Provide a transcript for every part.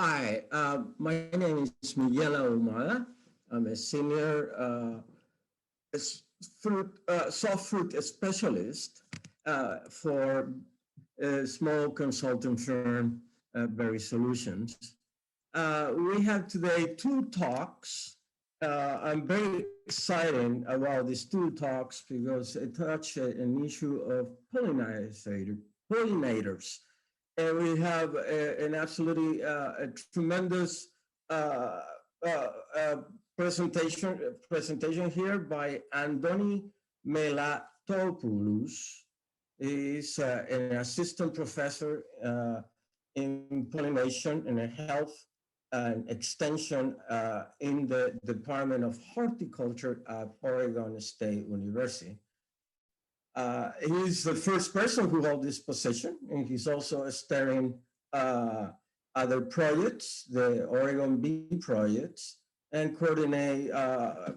Hi, my name is Miguel Ahumada. I'm a senior soft fruit specialist for a small consulting firm, Berry Solutions. We have today two talks. I'm very excited about these two talks because they touch an issue of pollinators. And we have an absolutely a tremendous uh, uh, uh, presentation here by Andoni Melatopoulos. He's an assistant professor in pollination and health and extension in the Department of Horticulture at Oregon State University. He's the first person who held this position, and he's also steering uh, other projects, the Oregon Bee projects, and coordinate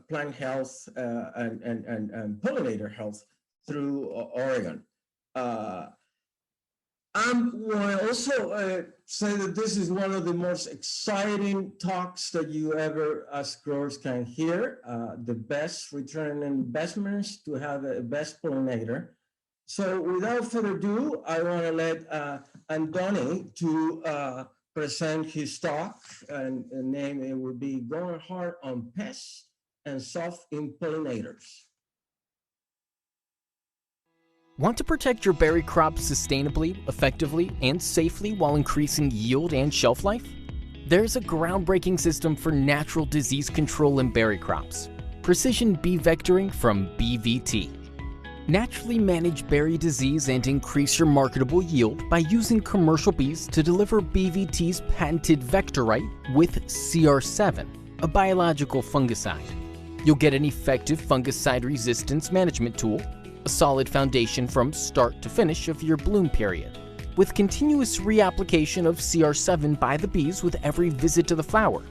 plant health and pollinator health through Oregon. Uh, I want to also say that this is one of the most exciting talks that you ever, as growers, can hear. The best return on investments to have a best pollinator. So without further ado, I want to let Andoni to present his talk, and the name it will be Going Hard on Pests and Soft in Pollinators. Want to protect your berry crop sustainably, effectively, and safely while increasing yield and shelf life? There's a groundbreaking system for natural disease control in berry crops, precision bee vectoring from BVT. Naturally manage berry disease and increase your marketable yield by using commercial bees to deliver BVT's patented Vectorite with CR7, a biological fungicide. You'll get an effective fungicide resistance management tool, a solid foundation from start to finish of your bloom period, with continuous reapplication of CR7 by the bees with every visit to the flower.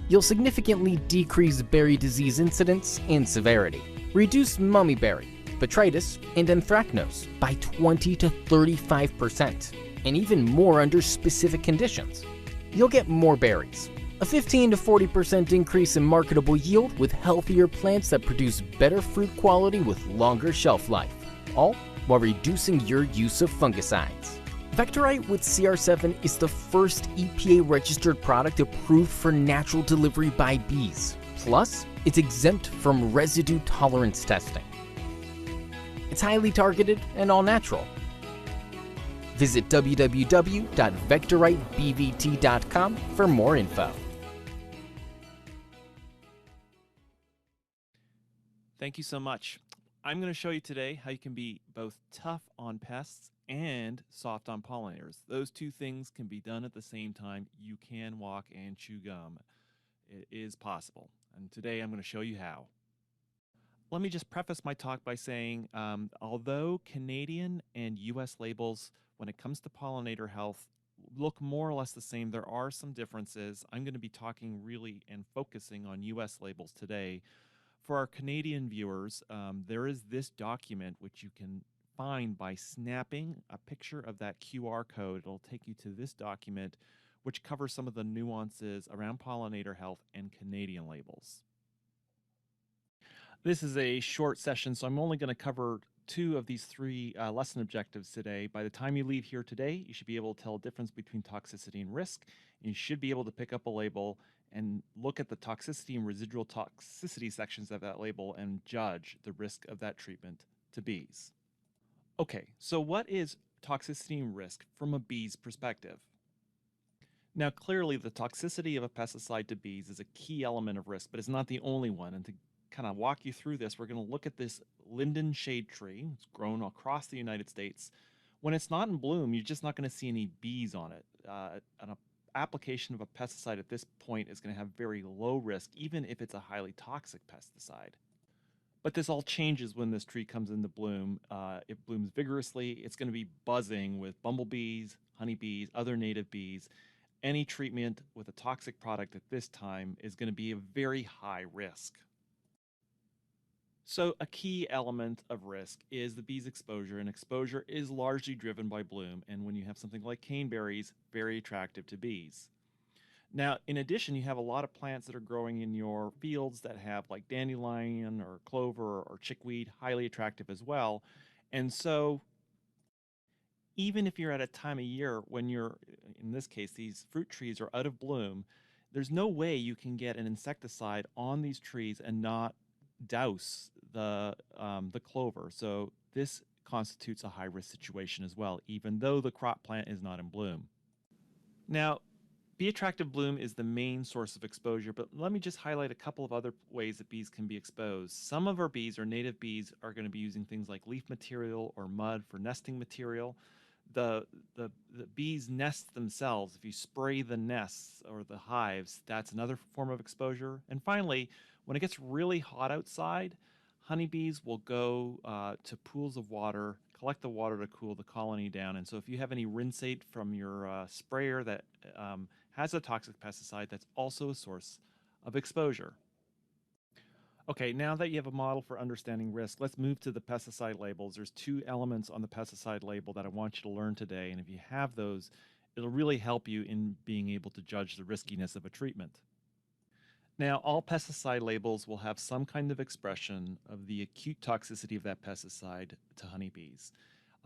You'll significantly decrease berry disease incidence and severity, reduce mummyberry, botrytis, and anthracnose by 20 to 35%, and even more under specific conditions. You'll get more berries, a 15 to 40% increase in marketable yield with healthier plants that produce better fruit quality with longer shelf life, all while reducing your use of fungicides. Vectorite with CR7 is the first EPA-registered product approved for natural delivery by bees. Plus, it's exempt from residue tolerance testing. It's highly targeted and all-natural. Visit www.vectoritebvt.com for more info. Thank you so much. I'm going to show you today how you can be both tough on pests and soft on pollinators. Those two things can be done at the same time. You can walk and chew gum. It is possible. And today I'm going to show you how. Let me just preface my talk by saying, although Canadian and US labels when it comes to pollinator health look more or less the same, there are some differences. I'm going to be talking really and focusing on US labels today. For our Canadian viewers, there is this document which you can find by snapping a picture of that QR code. It'll take you to this document, which covers some of the nuances around pollinator health and Canadian labels. This is a short session, so I'm only going to cover two of these three lesson objectives today. By the time you leave here today, you should be able to tell the difference between toxicity and risk. And you should be able to pick up a label and look at the toxicity and residual toxicity sections of that label and judge the risk of that treatment to bees. Okay, so what is toxicity and risk from a bee's perspective? Now, clearly, the toxicity of a pesticide to bees is a key element of risk, but it's not the only one. And to kind of walk you through this, we're going to look at this linden shade tree. It's grown across the United States. When it's not in bloom, you're just not going to see any bees on it. An application of a pesticide at this point is going to have very low risk, even if it's a highly toxic pesticide. But this all changes when this tree comes into bloom. It blooms vigorously. It's going to be buzzing with bumblebees, honeybees, other native bees. Any treatment with a toxic product at this time is going to be a very high risk. So a key element of risk is the bee's exposure, and exposure is largely driven by bloom, and when you have something like caneberries, very attractive to bees. Now, in addition, you have a lot of plants that are growing in your fields that have like dandelion or clover or chickweed, highly attractive as well. And so even if you're at a time of year when you're, in this case, these fruit trees are out of bloom, there's no way you can get an insecticide on these trees and not douse the clover. So this constitutes a high risk situation as well, even though the crop plant is not in bloom. Now, bee attractive bloom is the main source of exposure, but let me just highlight a couple of other ways that bees can be exposed. Some of our bees, or native bees, are going to be using things like leaf material or mud for nesting material. The bees nest themselves. If you spray the nests or the hives, that's another form of exposure. And finally, when it gets really hot outside, honeybees will go to pools of water, collect the water to cool the colony down. And so if you have any rinsate from your sprayer that has a toxic pesticide, that's also a source of exposure. Okay, now that you have a model for understanding risk, let's move to the pesticide labels. There's two elements on the pesticide label that I want you to learn today, and if you have those, it'll really help you in being able to judge the riskiness of a treatment. Now, all pesticide labels will have some kind of expression of the acute toxicity of that pesticide to honeybees.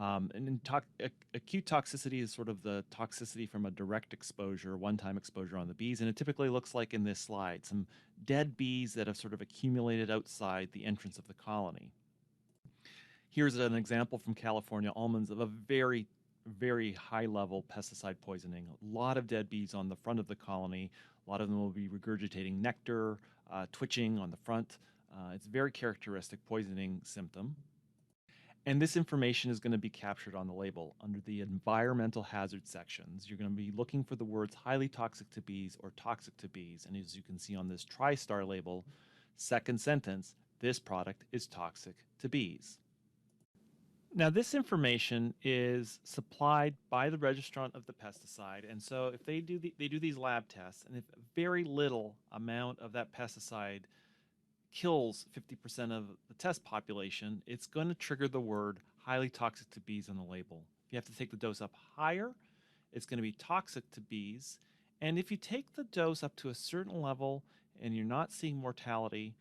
Acute toxicity is sort of the toxicity from a direct exposure, one-time exposure on the bees, and it typically looks like in this slide, some dead bees that have sort of accumulated outside the entrance of the colony. Here's an example from California almonds of a very, very high-level pesticide poisoning. A lot of dead bees on the front of the colony. A lot of them will be regurgitating nectar, twitching on the front. It's a very characteristic poisoning symptom. And this information is going to be captured on the label. Under the environmental hazard sections, you're going to be looking for the words highly toxic to bees or toxic to bees. And as you can see on this TriStar label, second sentence, this product is toxic to bees. Now, this information is supplied by the registrant of the pesticide. And so if they do these lab tests, and if very little amount of that pesticide kills 50% of the test population, it's going to trigger the word highly toxic to bees on the label. If you have to take the dose up higher, it's going to be toxic to bees. And if you take the dose up to a certain level and you're not seeing mortality,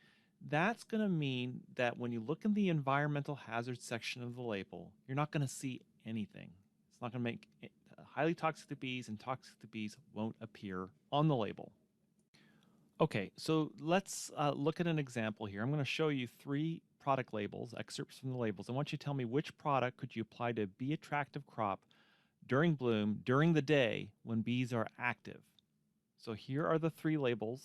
that's going to mean that when you look in the environmental hazard section of the label, you're not going to see anything. It's not going to make it, highly toxic to bees and toxic to bees won't appear on the label. Okay, so let's look at an example here. I'm going to show you three product labels, excerpts from the labels. I want you to tell me which product could you apply to a bee attractive crop during bloom, during the day when bees are active. So here are the three labels.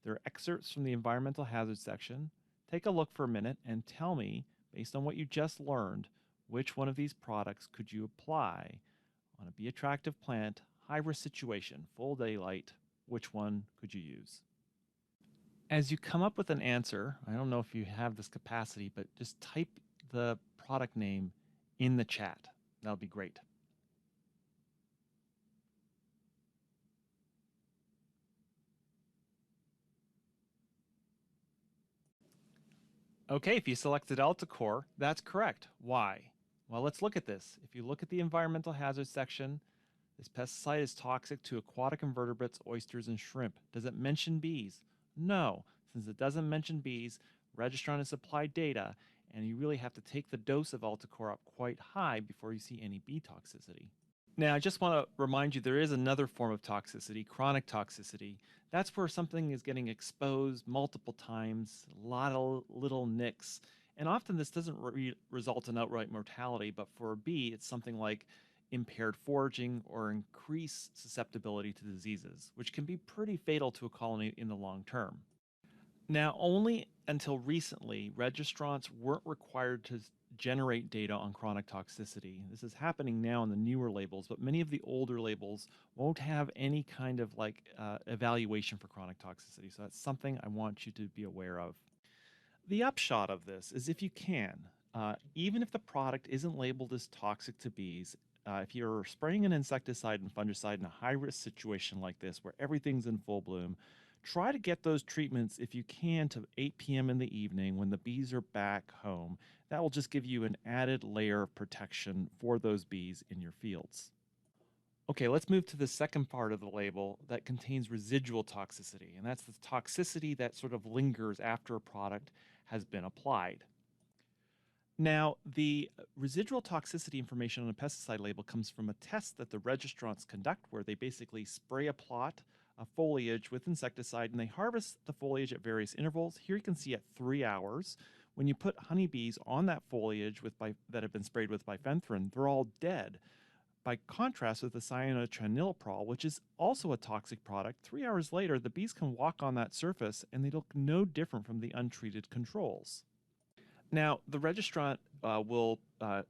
They're excerpts from the environmental hazard section. Take a look for a minute and tell me, based on what you just learned, which one of these products could you apply on a bee attractive plant, high risk situation, full daylight, which one could you use? As you come up with an answer, I don't know if you have this capacity, but just type the product name in the chat. That'll be great. Okay, if you selected Alticor, that's correct. Why? Well, let's look at this. If you look at the environmental hazard section, this pesticide is toxic to aquatic invertebrates, oysters, and shrimp. Does it mention bees? No. Since it doesn't mention bees, registrant has supplied data, and you really have to take the dose of Alticor up quite high before you see any bee toxicity. Now, I just want to remind you there is another form of toxicity, chronic toxicity. That's where something is getting exposed multiple times, a lot of little nicks. And often this doesn't result in outright mortality, but for a bee, it's something like impaired foraging or increased susceptibility to diseases, which can be pretty fatal to a colony in the long term. Now, only until recently, registrants weren't required to generate data on chronic toxicity. This is happening now in the newer labels, but many of the older labels won't have any kind of evaluation for chronic toxicity. So that's something I want you to be aware of. The upshot of this is if you can, even if the product isn't labeled as toxic to bees, if you're spraying an insecticide and fungicide in a high-risk situation like this where everything's in full bloom, try to get those treatments, if you can, to 8 p.m. in the evening when the bees are back home. That will just give you an added layer of protection for those bees in your fields. Okay, let's move to the second part of the label that contains residual toxicity, and that's the toxicity that sort of lingers after a product has been applied. Now, the residual toxicity information on a pesticide label comes from a test that the registrants conduct where they basically spray a plot of foliage with insecticide and they harvest the foliage at various intervals. Here you can see at 3 hours. When you put honeybees on that foliage that have been sprayed with bifenthrin, they're all dead. By contrast with the cyanotroniloprol, which is also a toxic product, 3 hours later, the bees can walk on that surface and they look no different from the untreated controls. Now, the registrant will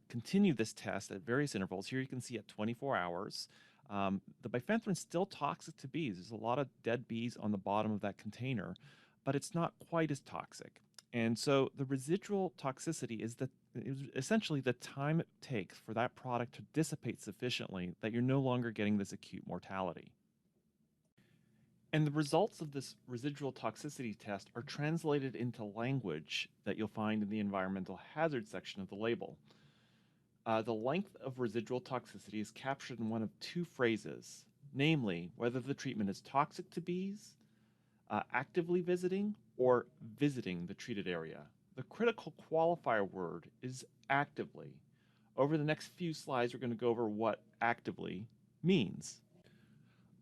continue this test at various intervals. Here you can see at 24 hours. The bifenthrin is still toxic to bees. There's a lot of dead bees on the bottom of that container, but it's not quite as toxic. And so the residual toxicity is essentially the time it takes for that product to dissipate sufficiently that you're no longer getting this acute mortality. And the results of this residual toxicity test are translated into language that you'll find in the environmental hazard section of the label. The length of residual toxicity is captured in one of two phrases, namely whether the treatment is toxic to bees, actively visiting, or visiting the treated area. The critical qualifier word is actively. Over the next few slides, we're going to go over what actively means.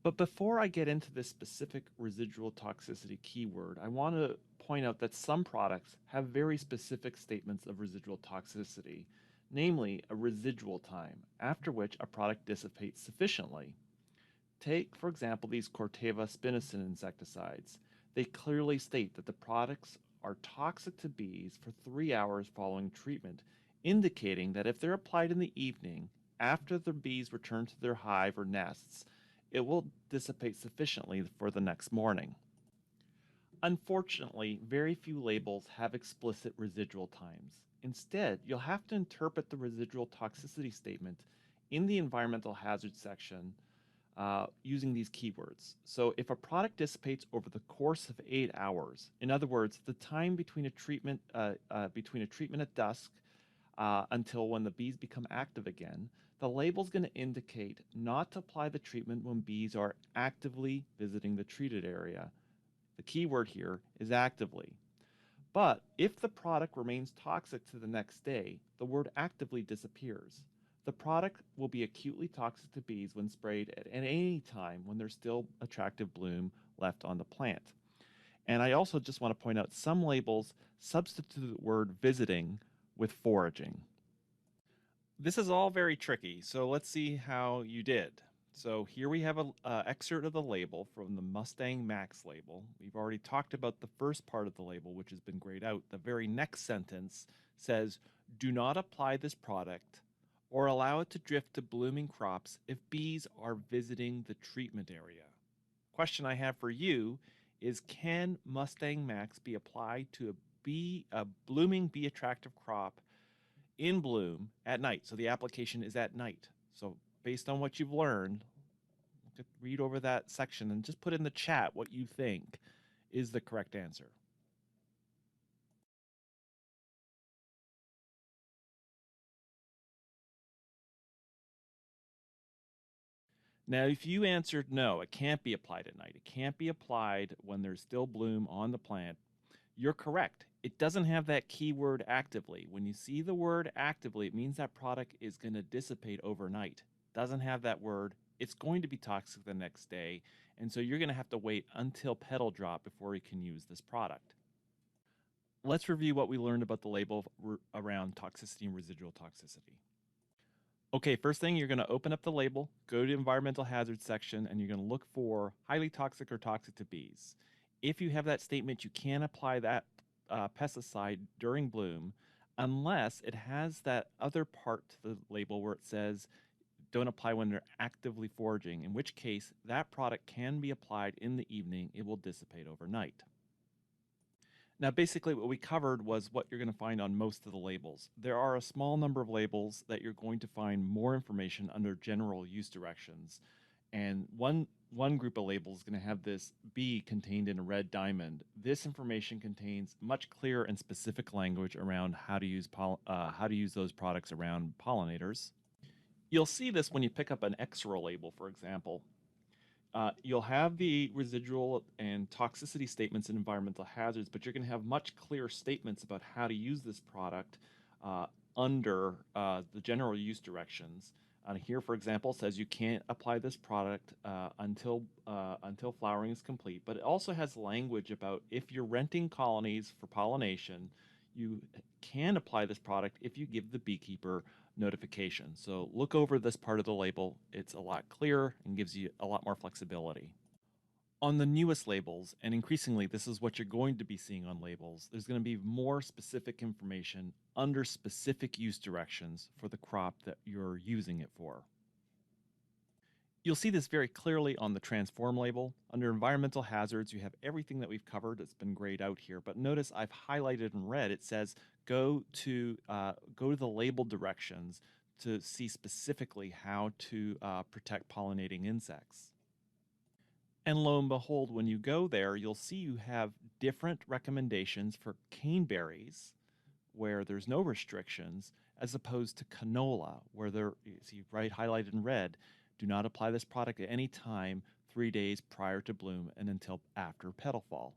But before I get into this specific residual toxicity keyword, I want to point out that some products have very specific statements of residual toxicity, namely a residual time, after which a product dissipates sufficiently. Take, for example, these Corteva spinosyn insecticides. They clearly state that the products are toxic to bees for 3 hours following treatment, indicating that if they're applied in the evening, after the bees return to their hive or nests, it will dissipate sufficiently for the next morning. Unfortunately, very few labels have explicit residual times. Instead, you'll have to interpret the residual toxicity statement in the environmental hazard section using these keywords. So if a product dissipates over the course of 8 hours, in other words, the time between a treatment at dusk until when the bees become active again, the label is going to indicate not to apply the treatment when bees are actively visiting the treated area. The key word here is actively. But if the product remains toxic to the next day, the word actively disappears. The product will be acutely toxic to bees when sprayed at any time when there's still attractive bloom left on the plant. And I also just want to point out some labels substitute the word visiting with foraging. This is all very tricky, so let's see how you did. So here we have an excerpt of the label from the Mustang Max label. We've already talked about the first part of the label, which has been grayed out. The very next sentence says, "Do not apply this product or allow it to drift to blooming crops if bees are visiting the treatment area." Question I have for you is, can Mustang Max be applied to a blooming bee attractive crop in bloom at night? So the application is at night. So based on what you've learned, read over that section and just put in the chat what you think is the correct answer. Now, if you answered no, it can't be applied at night. It can't be applied when there's still bloom on the plant. You're correct. It doesn't have that keyword actively. When you see the word actively, it means that product is going to dissipate overnight. Doesn't have that word. It's going to be toxic the next day. And so you're going to have to wait until petal drop before you can use this product. Let's review what we learned about the label around toxicity and residual toxicity. Okay, first thing, you're going to open up the label, go to environmental hazards section, and you're going to look for highly toxic or toxic to bees. If you have that statement, you can apply that pesticide during bloom unless it has that other part to the label where it says don't apply when they're actively foraging, in which case that product can be applied in the evening. It will dissipate overnight. Now, basically what we covered was what you're going to find on most of the labels. There are a small number of labels that you're going to find more information under general use directions. And one group of labels is going to have this B contained in a red diamond. This information contains much clearer and specific language around how to use those products around pollinators. You'll see this when you pick up an extra label, for example. You'll have the residual and toxicity statements and environmental hazards, but you're going to have much clearer statements about how to use this product under the general use directions. Here, for example, says you can't apply this product until flowering is complete, but it also has language about if you're renting colonies for pollination, you can apply this product if you give the beekeeper notification. So look over this part of the label. It's a lot clearer and gives you a lot more flexibility. On the newest labels, and increasingly this is what you're going to be seeing on labels, there's going to be more specific information under specific use directions for the crop that you're using it for. You'll see this very clearly on the transform label. Under environmental hazards, you have everything that we've covered. It's been grayed out here, but notice I've highlighted in red. It says go to the label directions to see specifically how to protect pollinating insects. And lo and behold, when you go there, you'll see you have different recommendations for caneberries, where there's no restrictions, as opposed to canola, where you see right highlighted in red. Do not apply this product at any time 3 days prior to bloom and until after petal fall.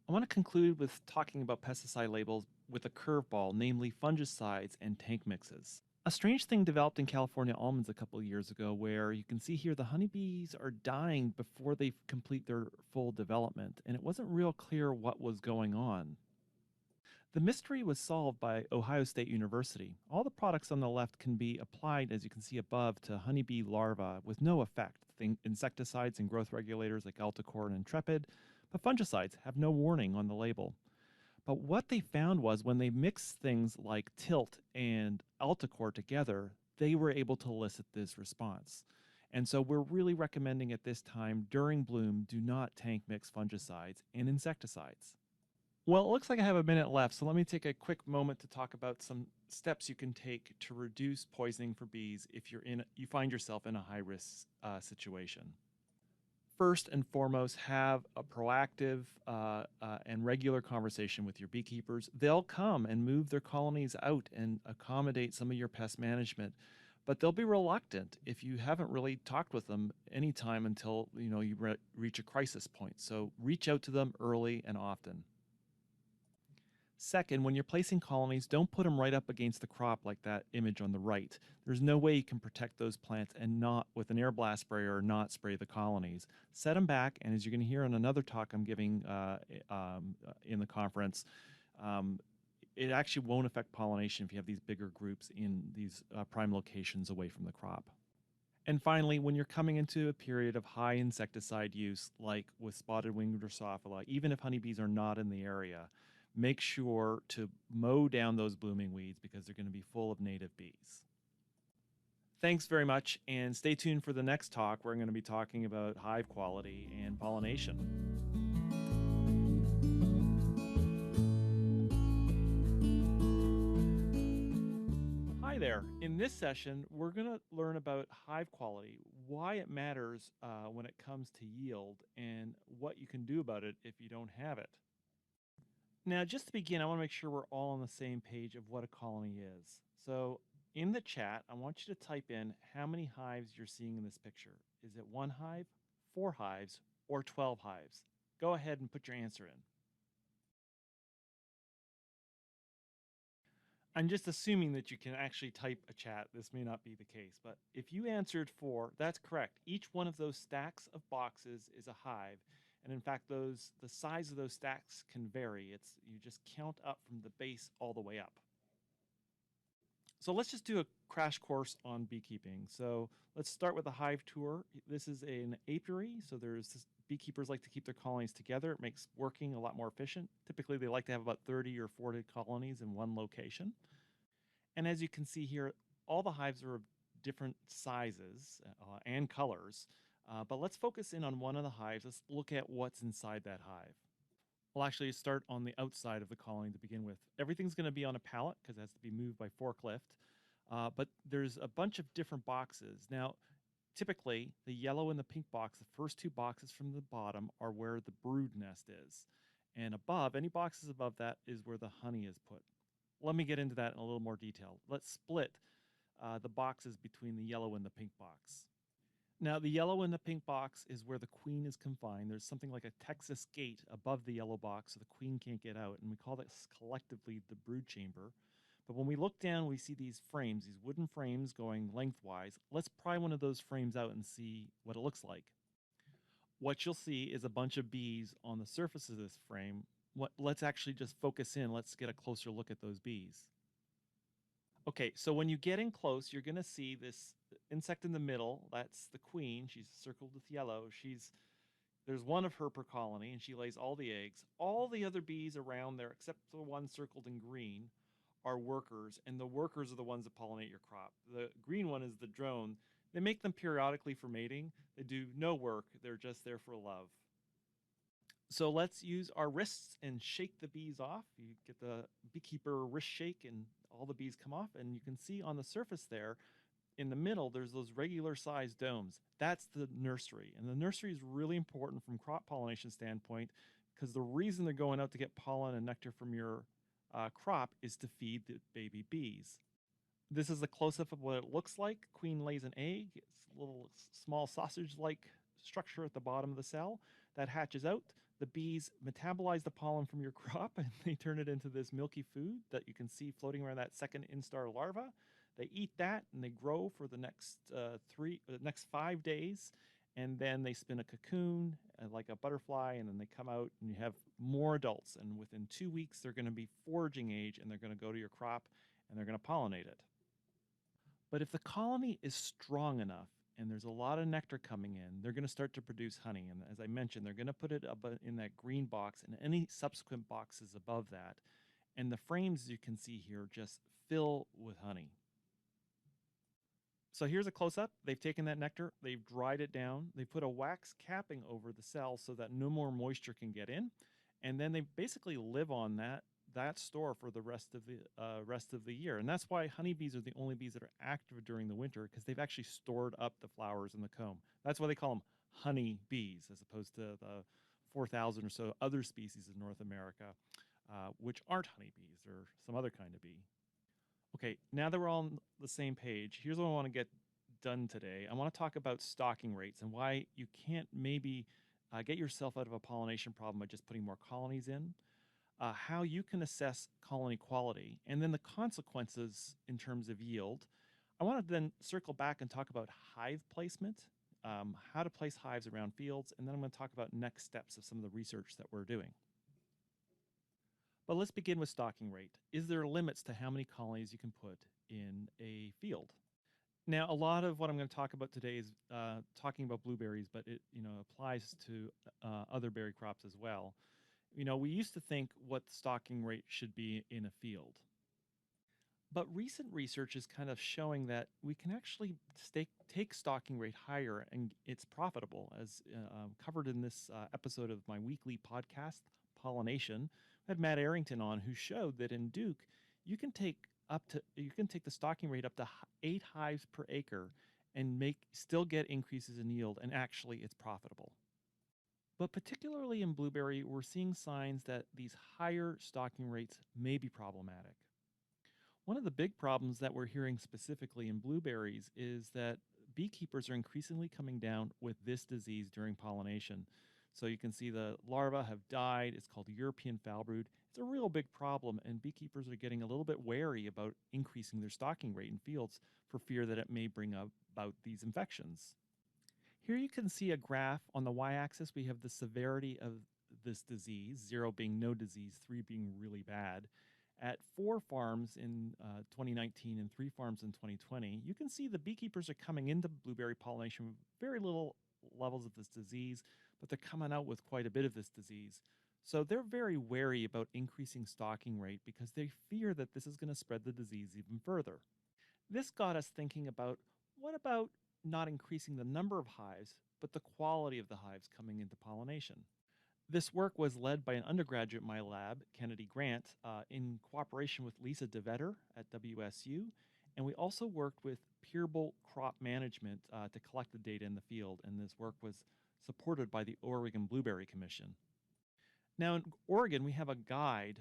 I want to conclude with talking about pesticide labels with a curveball, namely fungicides and tank mixes. A strange thing developed in California almonds a couple of years ago, where you can see here the honeybees are dying before they complete their full development, and it wasn't real clear what was going on. The mystery was solved by Ohio State University. All the products on the left can be applied, as you can see above, to honeybee larvae with no effect. Think insecticides and growth regulators like Altacor and Intrepid, but fungicides have no warning on the label. But what they found was when they mixed things like Tilt and Altacor together, they were able to elicit this response. And so we're really recommending at this time, during bloom, do not tank mix fungicides and insecticides. Well, it looks like I have a minute left, so let me take a quick moment to talk about some steps you can take to reduce poisoning for bees if you find yourself in a high-risk situation. First and foremost, have a proactive and regular conversation with your beekeepers. They'll come and move their colonies out and accommodate some of your pest management, but they'll be reluctant if you haven't really talked with them anytime until you reach a crisis point. So reach out to them early and often. Second, when you're placing colonies, don't put them right up against the crop like that image on the right. There's no way you can protect those plants and not, with an air blast sprayer, not spray the colonies. Set them back, and as you're going to hear in another talk I'm giving in the conference, it actually won't affect pollination if you have these bigger groups in these prime locations away from the crop. And finally, when you're coming into a period of high insecticide use, like with spotted winged Drosophila, even if honeybees are not in the area, make sure to mow down those blooming weeds because they're going to be full of native bees. Thanks very much, and stay tuned for the next talk where I'm going to be talking about hive quality and pollination. Hi there. In this session, we're going to learn about hive quality, why it matters when it comes to yield, and what you can do about it if you don't have it. Now, just to begin, I want to make sure we're all on the same page of what a colony is. So in the chat, I want you to type in how many hives you're seeing in this picture. Is it 1 hive, 4 hives, or 12 hives? Go ahead and put your answer in. I'm just assuming that you can actually type a chat. This may not be the case, but if you answered 4, that's correct. Each one of those stacks of boxes is a hive. And in fact, the size of those stacks can vary. You just count up from the base all the way up. So let's just do a crash course on beekeeping. So let's start with a hive tour. This is an apiary. So beekeepers like to keep their colonies together. It makes working a lot more efficient. Typically, they like to have about 30 or 40 colonies in one location. And as you can see here, all the hives are of different sizes and colors. But let's focus in on one of the hives. Let's look at what's inside that hive. We'll actually start on the outside of the colony to begin with. Everything's going to be on a pallet because it has to be moved by forklift. But there's a bunch of different boxes. Now, typically, the yellow and the pink box, the first 2 boxes from the bottom, are where the brood nest is. And above, any boxes above that is where the honey is put. Let me get into that in a little more detail. Let's split the boxes between the yellow and the pink box. Now, the yellow and the pink box is where the queen is confined. There's something like a Texas gate above the yellow box, so the queen can't get out, and we call this collectively the brood chamber. But when we look down, we see these frames, these wooden frames going lengthwise. Let's pry one of those frames out and see what it looks like. What you'll see is a bunch of bees on the surface of this frame. Let's actually just focus in. Let's get a closer look at those bees. Okay, so when you get in close, you're going to see this insect in the middle. That's the queen. She's circled with yellow. There's one of her per colony, and she lays all the eggs. All the other bees around there, except the one circled in green, are workers, and the workers are the ones that pollinate your crop. The green one is the drone. They make them periodically for mating. They do no work. They're just there for love. So let's use our wrists and shake the bees off. You get the beekeeper wrist shake and all the bees come off. And you can see on the surface there, in the middle, there's those regular sized domes. That's the nursery. And the nursery is really important from crop pollination standpoint because the reason they're going out to get pollen and nectar from your crop is to feed the baby bees. This is a close-up of what it looks like. Queen lays an egg. It's a little small sausage-like structure at the bottom of the cell that hatches out. The bees metabolize the pollen from your crop and they turn it into this milky food that you can see floating around that second instar larva. They eat that and they grow for the next 5 days, and then they spin a cocoon like a butterfly, and then they come out and you have more adults. And within 2 weeks, they're going to be foraging age and they're going to go to your crop and they're going to pollinate it. But if the colony is strong enough and there's a lot of nectar coming in, they're going to start to produce honey. And as I mentioned, they're going to put it up in that green box and any subsequent boxes above that. And the frames you can see here just fill with honey. So here's a close-up. They've taken that nectar, they've dried it down, they put a wax capping over the cell so that no more moisture can get in, and then they basically live on that store for the rest of the year. And that's why honeybees are the only bees that are active during the winter, because they've actually stored up the flowers in the comb. That's why they call them honey bees, as opposed to the 4,000 or so other species in North America, which aren't honeybees. They're some other kind of bee. Okay, now that we're all on the same page, here's what I want to get done today. I want to talk about stocking rates and why you can't maybe get yourself out of a pollination problem by just putting more colonies in, how you can assess colony quality, and then the consequences in terms of yield. I want to then circle back and talk about hive placement, how to place hives around fields, and then I'm going to talk about next steps of some of the research that we're doing. But let's begin with stocking rate. Is there limits to how many colonies you can put in a field? Now, a lot of what I'm going to talk about today is talking about blueberries, but it applies to other berry crops as well. We used to think what the stocking rate should be in a field. But recent research is kind of showing that we can actually take stocking rate higher, and it's profitable, as covered in this episode of my weekly podcast, Pollination. I had Matt Arrington on, who showed that in Duke, you can take the stocking rate up to 8 hives per acre and still get increases in yield, and actually it's profitable. But particularly in blueberry, we're seeing signs that these higher stocking rates may be problematic. One of the big problems that we're hearing specifically in blueberries is that beekeepers are increasingly coming down with this disease during pollination. So you can see the larvae have died. It's called European foul brood. It's a real big problem, and beekeepers are getting a little bit wary about increasing their stocking rate in fields for fear that it may bring about these infections. Here you can see a graph. On the y-axis, we have the severity of this disease, 0 being no disease, 3 being really bad. At 4 farms in 2019 and 3 farms in 2020, you can see the beekeepers are coming into blueberry pollination with very little levels of this disease, but they're coming out with quite a bit of this disease. So they're very wary about increasing stocking rate because they fear that this is going to spread the disease even further. This got us thinking about, what about not increasing the number of hives, but the quality of the hives coming into pollination? This work was led by an undergraduate in my lab, Kennedy Grant, in cooperation with Lisa DeVetter at WSU, and we also worked with Peerable Crop Management to collect the data in the field, and this work was supported by the Oregon Blueberry Commission. Now in Oregon, we have a guide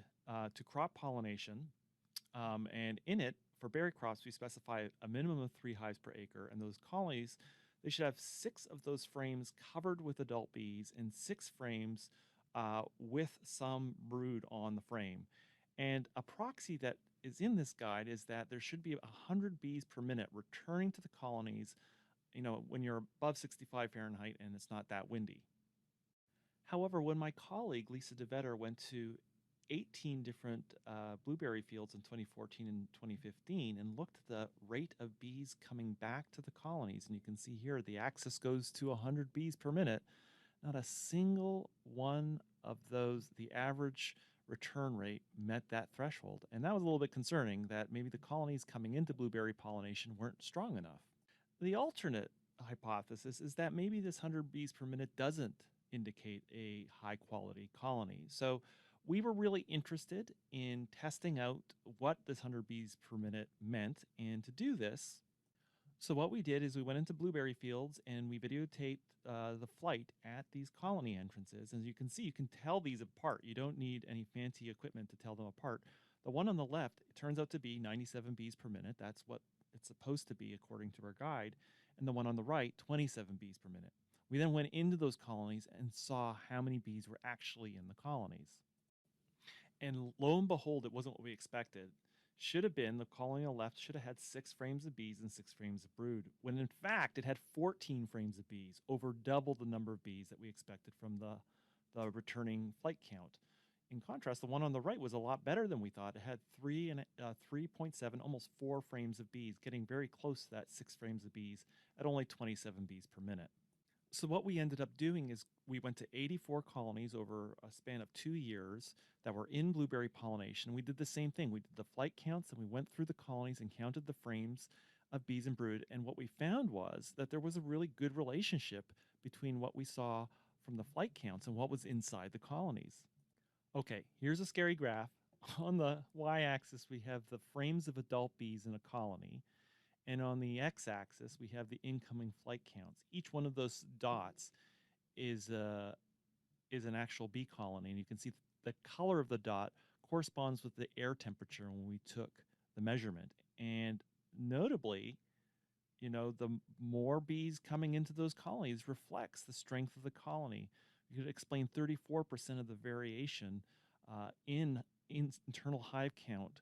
to crop pollination, and in it, for berry crops, we specify a minimum of 3 hives per acre, and those colonies, they should have 6 of those frames covered with adult bees and 6 frames with some brood on the frame. And a proxy that is in this guide is that there should be 100 bees per minute returning to the colonies, when you're above 65 Fahrenheit and it's not that windy. However, when my colleague Lisa DeVetter went to 18 different blueberry fields in 2014 and 2015 and looked at the rate of bees coming back to the colonies, and you can see here the axis goes to 100 bees per minute, not a single one of those, the average return rate, met that threshold. And that was a little bit concerning that maybe the colonies coming into blueberry pollination weren't strong enough. The alternate hypothesis is that maybe this 100 bees per minute doesn't indicate a high quality colony. So we were really interested in testing out what this 100 bees per minute meant. And to do this, so what we did is we went into blueberry fields and we videotaped the flight at these colony entrances. As you can see, you can tell these apart. You don't need any fancy equipment to tell them apart. The one on the left, it turns out to be 97 bees per minute. That's what it's supposed to be according to our guide. And the one on the right, 27 bees per minute. We then went into those colonies and saw how many bees were actually in the colonies. And lo and behold, it wasn't what we expected. Should have been, the colony on the left should have had 6 frames of bees and 6 frames of brood, when in fact it had 14 frames of bees, over double the number of bees that we expected from the returning flight count. In contrast, the one on the right was a lot better than we thought. It had 3.7, almost 4 frames of bees, getting very close to that 6 frames of bees at only 27 bees per minute. So what we ended up doing is we went to 84 colonies over a span of 2 years that were in blueberry pollination. We did the same thing. We did the flight counts and we went through the colonies and counted the frames of bees and brood. And what we found was that there was a really good relationship between what we saw from the flight counts and what was inside the colonies. Okay, here's a scary graph. On the y-axis, we have the frames of adult bees in a colony. And on the x-axis, we have the incoming flight counts. Each one of those dots is an actual bee colony. And you can see the color of the dot corresponds with the air temperature when we took the measurement. And notably, the more bees coming into those colonies reflects the strength of the colony. You could explain 34% of the variation in internal hive count,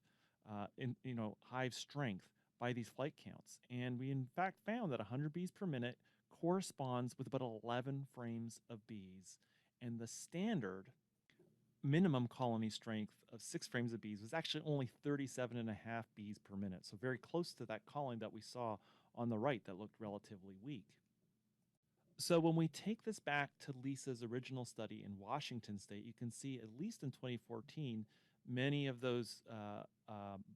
hive strength by these flight counts. And we in fact found that 100 bees per minute corresponds with about 11 frames of bees. And the standard minimum colony strength of 6 frames of bees was actually only 37.5 bees per minute. So very close to that colony that we saw on the right that looked relatively weak. So when we take this back to Lisa's original study in Washington State, you can see at least in 2014, many of those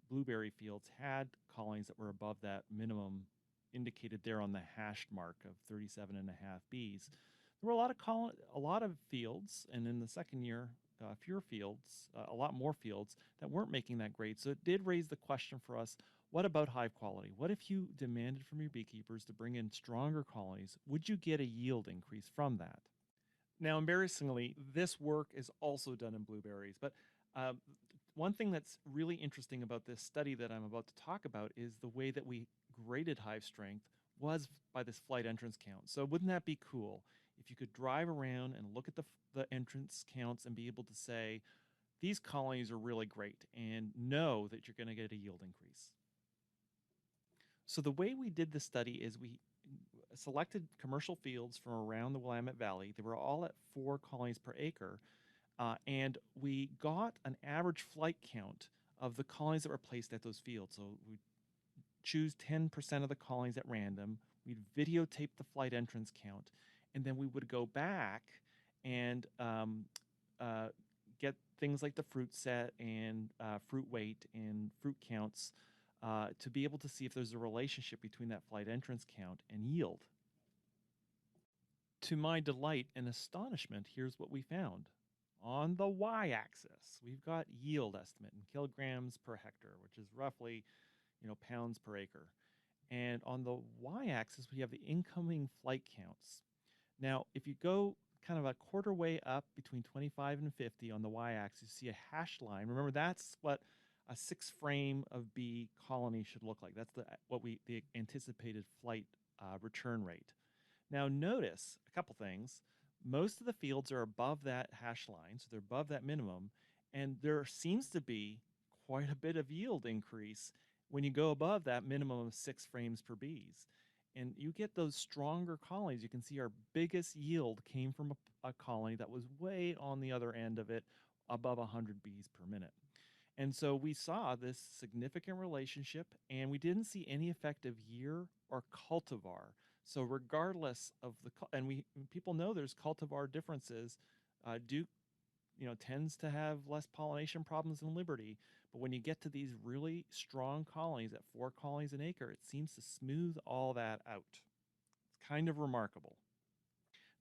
blueberry fields had colonies that were above that minimum indicated there on the hashed mark of 37.5 bees. There were a lot of fields, and in the second year, fewer fields, a lot more fields that weren't making that grade. So it did raise the question for us, what about hive quality? What if you demanded from your beekeepers to bring in stronger colonies? Would you get a yield increase from that? Now, embarrassingly, this work is also done in blueberries, but one thing that's really interesting about this study that I'm about to talk about is the way that we graded hive strength was by this flight entrance count. So wouldn't that be cool if you could drive around and look at the entrance counts and be able to say, these colonies are really great, and know that you're going to get a yield increase? So the way we did the study is we selected commercial fields from around the Willamette Valley. They were all at 4 colonies per acre. And we got an average flight count of the colonies that were placed at those fields. So we'd choose 10% of the colonies at random. We'd videotape the flight entrance count. And then we would go back and get things like the fruit set and fruit weight and fruit counts to be able to see if there's a relationship between that flight entrance count and yield. To my delight and astonishment, here's what we found. On the y-axis, we've got yield estimate in kilograms per hectare, which is roughly, pounds per acre. And on the y-axis, we have the incoming flight counts. Now, if you go kind of a quarter way up between 25 and 50 on the y-axis, you see a hashed line. Remember, that's what a 6 frame of bee colony should look like. That's the anticipated flight return rate. Now notice a couple things. Most of the fields are above that hash line, so they're above that minimum, and there seems to be quite a bit of yield increase when you go above that minimum of 6 frames per bees. And you get those stronger colonies. You can see our biggest yield came from a colony that was way on the other end of it, above 100 bees per minute. And so we saw this significant relationship, and we didn't see any effect of year or cultivar. So regardless of people know there's cultivar differences. Duke, tends to have less pollination problems than Liberty, but when you get to these really strong colonies at 4 colonies an acre, it seems to smooth all that out. It's kind of remarkable.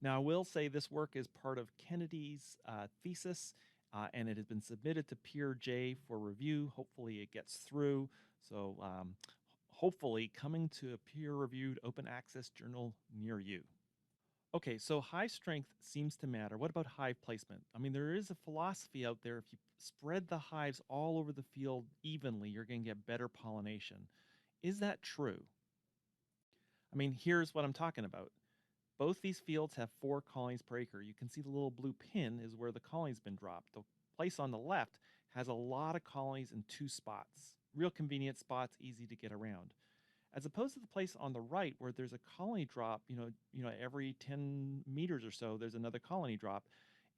Now, I will say this work is part of Kennedy's thesis, and it has been submitted to Peer J for review. Hopefully it gets through. So hopefully coming to a peer-reviewed open access journal near you. Okay, so hive strength seems to matter. What about hive placement? I mean, there is a philosophy out there. If you spread the hives all over the field evenly, you're going to get better pollination. Is that true? I mean, here's what I'm talking about. Both these fields have 4 colonies per acre. You can see the little blue pin is where the colony's been dropped. The place on the left has a lot of colonies in 2 spots. Real convenient spots, easy to get around. As opposed to the place on the right where there's a colony drop, every 10 meters or so, there's another colony drop.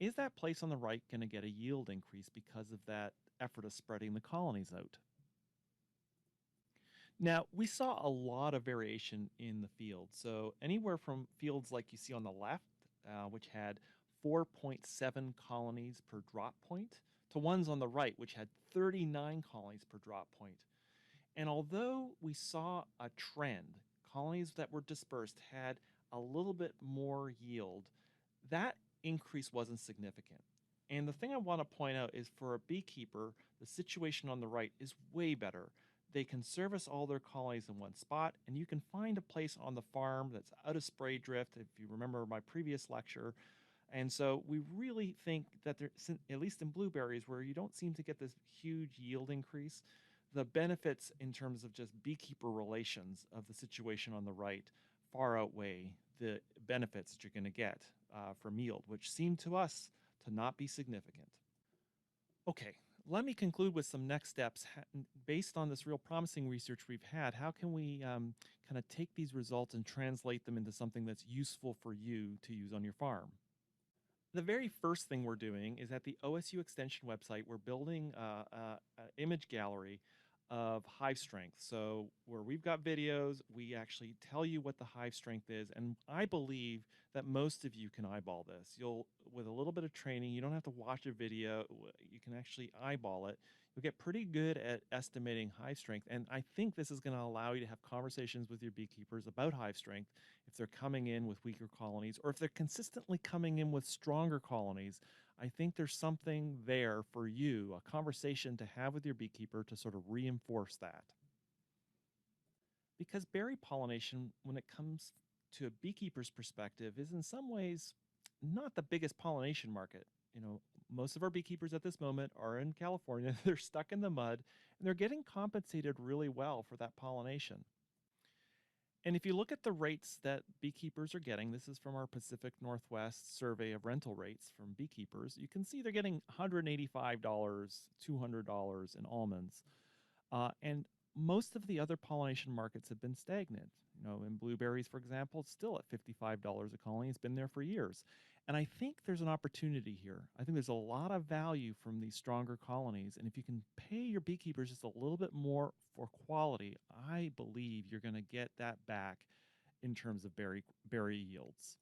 Is that place on the right going to get a yield increase because of that effort of spreading the colonies out? Now, we saw a lot of variation in the field. So anywhere from fields like you see on the left, which had 4.7 colonies per drop point, to ones on the right, which had 39 colonies per drop point. And although we saw a trend, colonies that were dispersed had a little bit more yield, that increase wasn't significant. And the thing I want to point out is for a beekeeper, the situation on the right is way better. They can service all their colonies in one spot, and you can find a place on the farm that's out of spray drift, if you remember my previous lecture. And so we really think that there, at least in blueberries, where you don't seem to get this huge yield increase, the benefits in terms of just beekeeper relations of the situation on the right far outweigh the benefits that you're going to get from yield, which seem to us to not be significant. Okay, let me conclude with some next steps. Based on this real promising research we've had, how can we kind of take these results and translate them into something that's useful for you to use on your farm? The very first thing we're doing is at the OSU Extension website, we're building an image gallery of hive strength. So where we've got videos, we actually tell you what the hive strength is. And I believe that most of you can eyeball this. With a little bit of training, you don't have to watch a video. You can actually eyeball it. You'll get pretty good at estimating hive strength. And I think this is going to allow you to have conversations with your beekeepers about hive strength if they're coming in with weaker colonies, or if they're consistently coming in with stronger colonies. I think there's something there for you, a conversation to have with your beekeeper to sort of reinforce that. Because berry pollination, when it comes to a beekeeper's perspective, is in some ways not the biggest pollination market. Most of our beekeepers at this moment are in California. They're stuck in the mud, and they're getting compensated really well for that pollination. And if you look at the rates that beekeepers are getting, this is from our Pacific Northwest survey of rental rates from beekeepers, you can see they're getting $185, $200 in almonds. And most of the other pollination markets have been stagnant. In blueberries, for example, it's still at $55 a colony. It's been there for years. And I think there's an opportunity here. I think there's a lot of value from these stronger colonies. And if you can pay your beekeepers just a little bit more for quality, I believe you're going to get that back in terms of berry yields.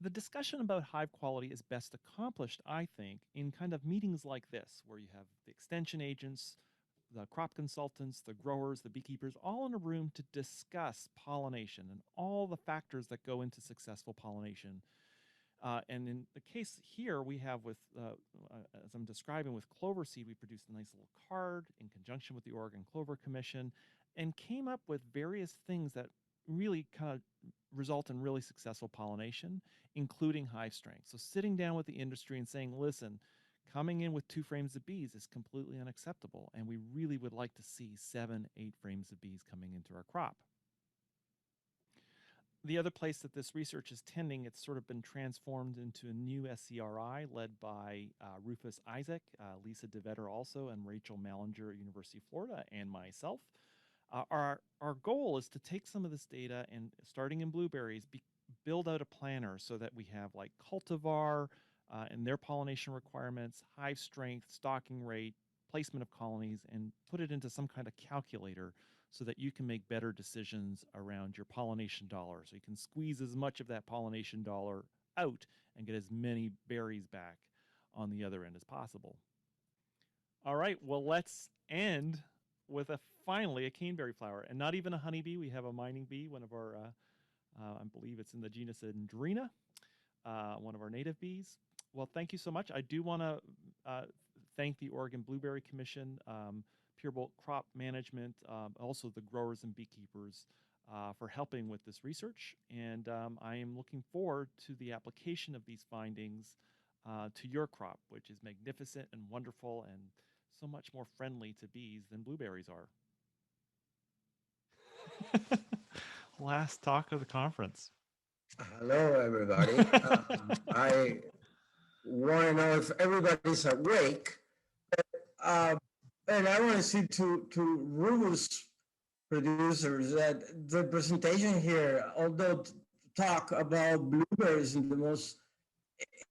The discussion about hive quality is best accomplished, I think, in kind of meetings like this, where you have the extension agents, the crop consultants, the growers, the beekeepers, all in a room to discuss pollination and all the factors that go into successful pollination. And in the case here, we have as I'm describing with clover seed, we produced a nice little card in conjunction with the Oregon Clover Commission and came up with various things that really kind of result in really successful pollination, including hive strength. So sitting down with the industry and saying, listen, coming in with 2 frames of bees is completely unacceptable, and we really would like to see 7, 8 frames of bees coming into our crop. The other place that this research is tending, it's sort of been transformed into a new SCRI led by Rufus Isaac, Lisa DeVetter also, and Rachel Mallinger at University of Florida, and myself. Our goal is to take some of this data and, starting in blueberries, build out a planner so that we have like cultivar and their pollination requirements, hive strength, stocking rate, placement of colonies, and put it into some kind of calculator so that you can make better decisions around your pollination dollar. So you can squeeze as much of that pollination dollar out and get as many berries back on the other end as possible. All right, well, let's end with finally a caneberry flower, and not even a honeybee. We have a mining bee, one of our, I believe it's in the genus Andrina, one of our native bees. Well, thank you so much. I do want to thank the Oregon Blueberry Commission, Purebolt Crop Management, also the growers and beekeepers for helping with this research. And I am looking forward to the application of these findings to your crop, which is magnificent and wonderful and so much more friendly to bees than blueberries are. Last talk of the conference. Hello, everybody. I want to know if everybody's awake. And I want to say to Rufus producers that the presentation here, although talk about blueberries in the most,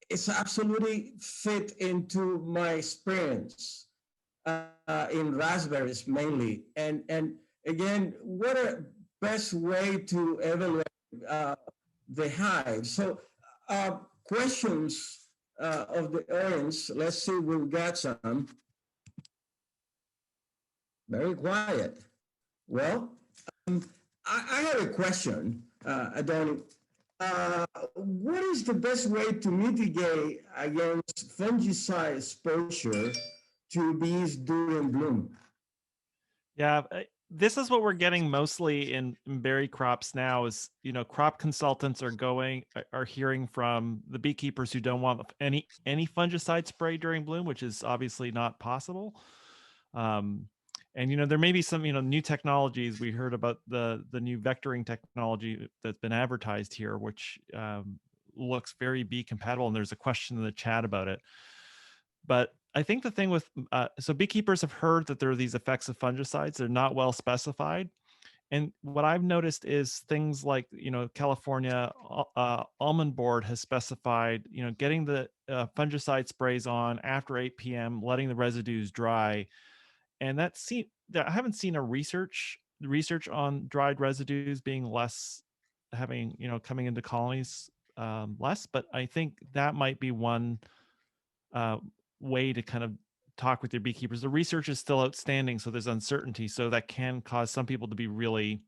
it's absolutely fit into my experience in raspberries mainly. And again, what a best way to evaluate the hive. So questions of the audience, let's see, we've got some. Very quiet. Well, I have a question, Adoni. What is the best way to mitigate against fungicide exposure to bees during bloom? Yeah, this is what we're getting mostly in berry crops now is, crop consultants are hearing from the beekeepers who don't want any fungicide spray during bloom, which is obviously not possible. And, there may be some, new technologies. We heard about the new vectoring technology that's been advertised here, which looks very bee compatible. And there's a question in the chat about it. But I think the thing with, so beekeepers have heard that there are these effects of fungicides. They're not well specified. And what I've noticed is things like, California Almond Board has specified, getting the fungicide sprays on after 8 p.m., letting the residues dry. And I haven't seen a research on dried residues being less, having, coming into colonies less, but I think that might be one way to kind of talk with your beekeepers. The research is still outstanding, so there's uncertainty. So that can cause some people to be really,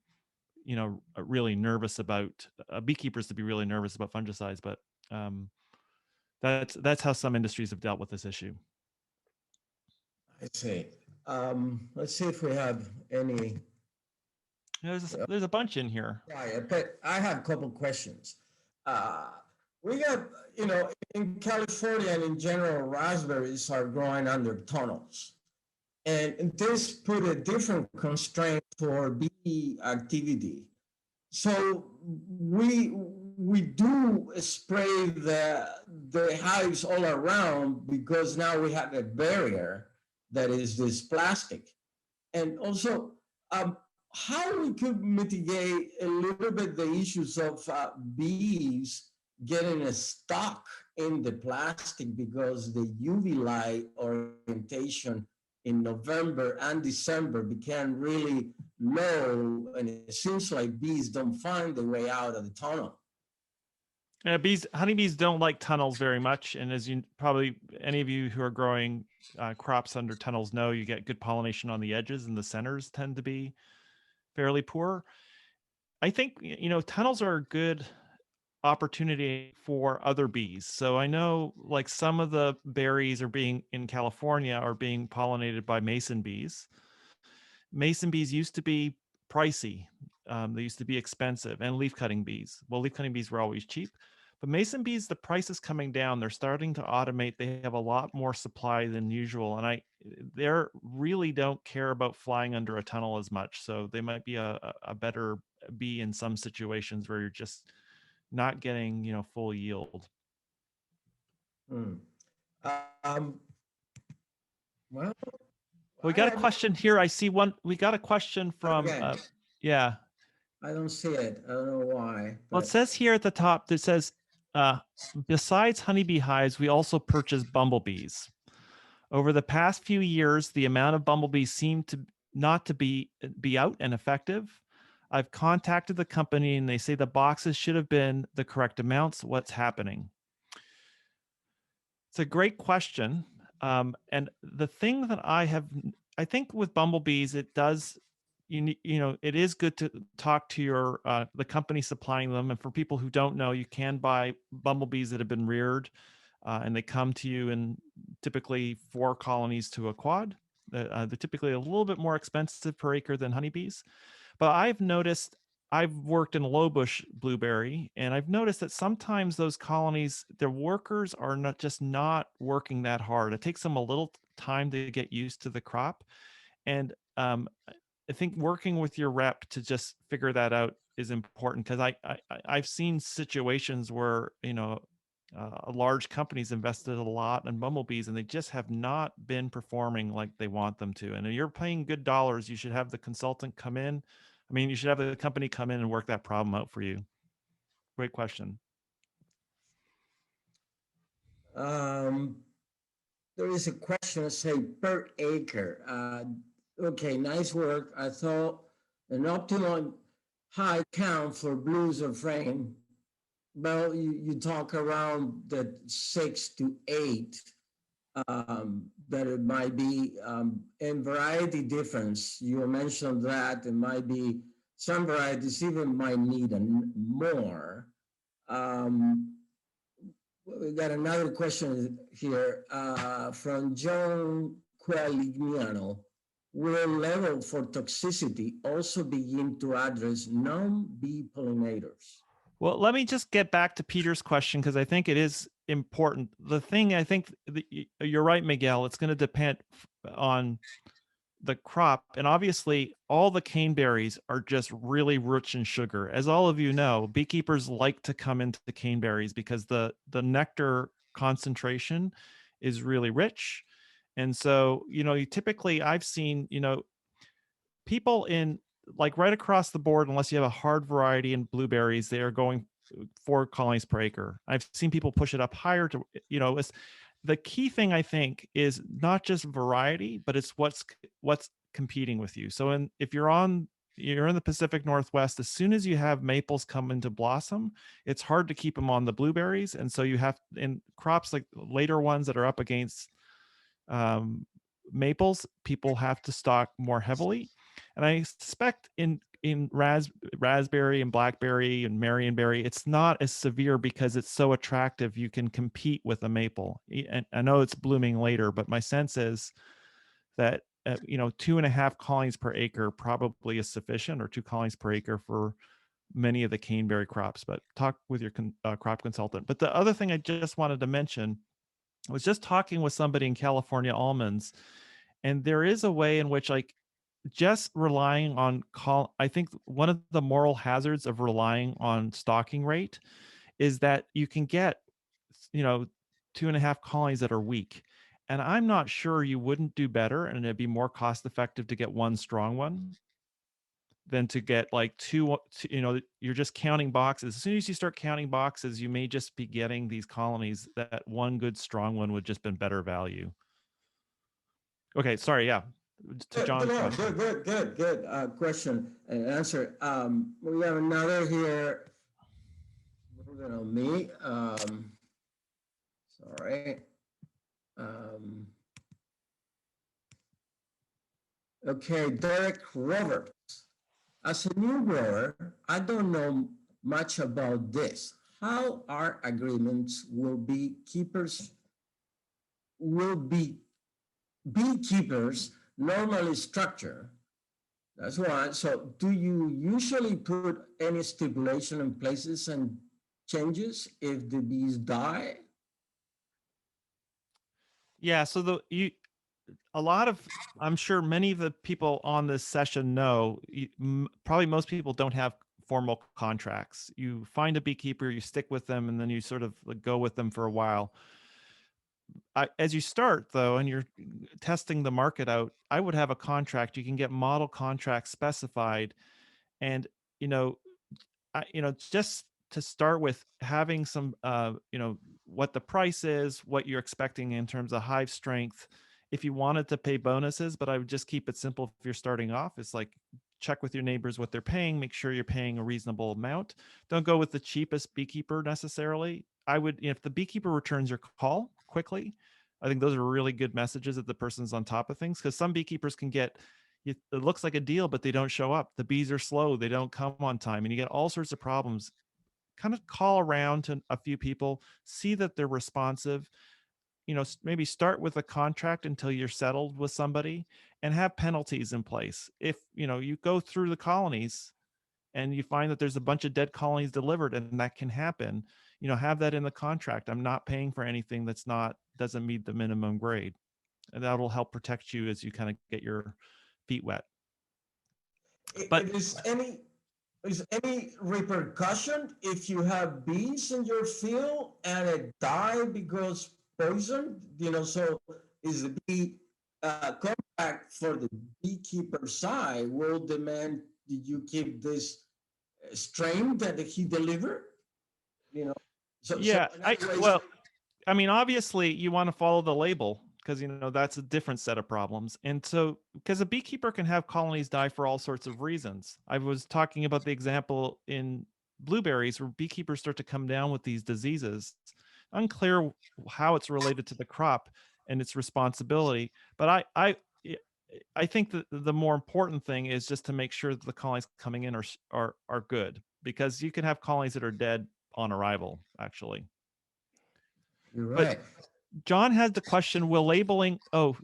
really nervous about beekeepers to be really nervous about fungicides. But that's how some industries have dealt with this issue. I see. Let's see if we have any. There's a bunch in here. Yeah, but I have a couple questions. We got, in California and in general, raspberries are growing under tunnels. And this put a different constraint for bee activity. So we do spray the hives all around because now we have a barrier that is this plastic. And also, how we could mitigate a little bit the issues of bees getting a stuck in the plastic because the UV light orientation in November and December became really low, and it seems like bees don't find their way out of the tunnel. Yeah, honeybees don't like tunnels very much, and as any of you who are growing crops under tunnels know, you get good pollination on the edges, and the centers tend to be fairly poor. I think tunnels are a good opportunity for other bees. So I know like some of the berries in California are being pollinated by mason bees. Mason bees used to be pricey. They used to be expensive, and leaf cutting bees. Well, leaf cutting bees were always cheap, But mason bees, the price is coming down. They're starting to automate. They have a lot more supply than usual, and they really don't care about flying under a tunnel as much. So they might be a better bee in some situations where you're just not getting, full yield. Hmm. Um, well, We I got a have, question here. I see one. We got a question from, okay, yeah. I don't see it. I don't know why, Well, it but says here at the top that says, uh, besides honeybee hives, we also purchase bumblebees. Over the past few years, the amount of bumblebees seemed to not to be out and effective. I've contacted the company and they say the boxes should have been the correct amounts. What's happening? It's a great question. And the thing that I think with bumblebees, it does, it is good to talk to your the company supplying them. And for people who don't know, you can buy bumblebees that have been reared, and they come to you in typically 4 colonies to a quad. They're typically a little bit more expensive per acre than honeybees. But I've noticed, I've worked in low bush blueberry, and I've noticed that sometimes those colonies, their workers are not working that hard. It takes them a little time to get used to the crop. And I think working with your rep to just figure that out is important, because I've seen situations where large companies invested a lot in bumblebees and they just have not been performing like they want them to. And if you're paying good dollars, you should have the consultant come in. I mean, you should have the company come in and work that problem out for you. Great question. um, there is a question, say, per acre. Okay, nice work. I thought an optimum high count for blues or frame. Well, you talk around the 6 to 8 that it might be, and variety difference. You mentioned that it might be some varieties even might need more. Um, we got another question here from John Qualignano. Will level for toxicity also begin to address non-bee pollinators? Well, let me just get back to Peter's question, because I think it is important. The thing, I think you're right, Miguel, it's going to depend on the crop. And obviously, all the caneberries are just really rich in sugar. As all of you know, beekeepers like to come into the caneberries because the nectar concentration is really rich. And so, typically I've seen, people in, like, right across the board, unless you have a hard variety in blueberries, they are going 4 colonies per acre. I've seen people push it up higher to, it's the key thing, I think, is not just variety, but it's what's competing with you. So if you're in the Pacific Northwest, as soon as you have maples come into blossom, it's hard to keep them on the blueberries. And so you have, in crops like later ones that are up against maples, people have to stock more heavily. And I suspect in raspberry and blackberry and marionberry, it's not as severe because it's so attractive. You can compete with a maple. And I know it's blooming later, but my sense is that 2.5 colonies per acre probably is sufficient, or 2 colonies per acre for many of the caneberry crops. But talk with your crop consultant. But the other thing I just wanted to mention, I was just talking with somebody in California almonds, and there is a way in which, like, just relying on I think one of the moral hazards of relying on stocking rate is that you can get, 2.5 colonies that are weak. And I'm not sure you wouldn't do better, and it'd be more cost effective to get one strong one than to get like two. You're just counting boxes. As soon as you start counting boxes, you may just be getting these colonies that one good strong one would just been better value. Okay, sorry, yeah. To John's question. Good question and answer. We have another here. Moving on me. Sorry. Okay, Derek Roberts. As a new grower, I don't know much about this. How are agreements will be beekeepers normally structured? That's one. So do you usually put any stipulation in places and changes if the bees die? Yeah, so a lot of, I'm sure many of the people on this session know, probably most people don't have formal contracts. You find a beekeeper, you stick with them, and then you sort of like go with them for a while. As you start though, and you're testing the market out, I would have a contract. You can get model contracts specified, and you know, just to start with, having some, what the price is, what you're expecting in terms of hive strength. If you wanted to pay bonuses, but I would just keep it simple. If you're starting off, it's like check with your neighbors what they're paying, make sure you're paying a reasonable amount. Don't go with the cheapest beekeeper necessarily. I would, if the beekeeper returns your call quickly, I think those are really good messages that the person's on top of things, because some beekeepers can get, it looks like a deal, but they don't show up. The bees are slow. They don't come on time, and you get all sorts of problems. Kind of call around to a few people, see that they're responsive. Maybe start with a contract until you're settled with somebody, and have penalties in place. If, you go through the colonies and you find that there's a bunch of dead colonies delivered, and that can happen, have that in the contract. I'm not paying for anything doesn't meet the minimum grade. And that'll help protect you as you kind of get your feet wet. But Is any repercussion if you have bees in your field and it die because poison? So is the bee contract for the beekeeper side will demand that you keep this strain that he delivered? You know, yeah, in other ways, obviously you want to follow the label, because that's a different set of problems. And so, because a beekeeper can have colonies die for all sorts of reasons. I was talking about the example in blueberries where beekeepers start to come down with these diseases. Unclear how it's related to the crop and its responsibility, but I think that the more important thing is just to make sure that the colonies coming in are good, because you can have colonies that are dead on arrival, actually. you're But right. John has the question: will labeling for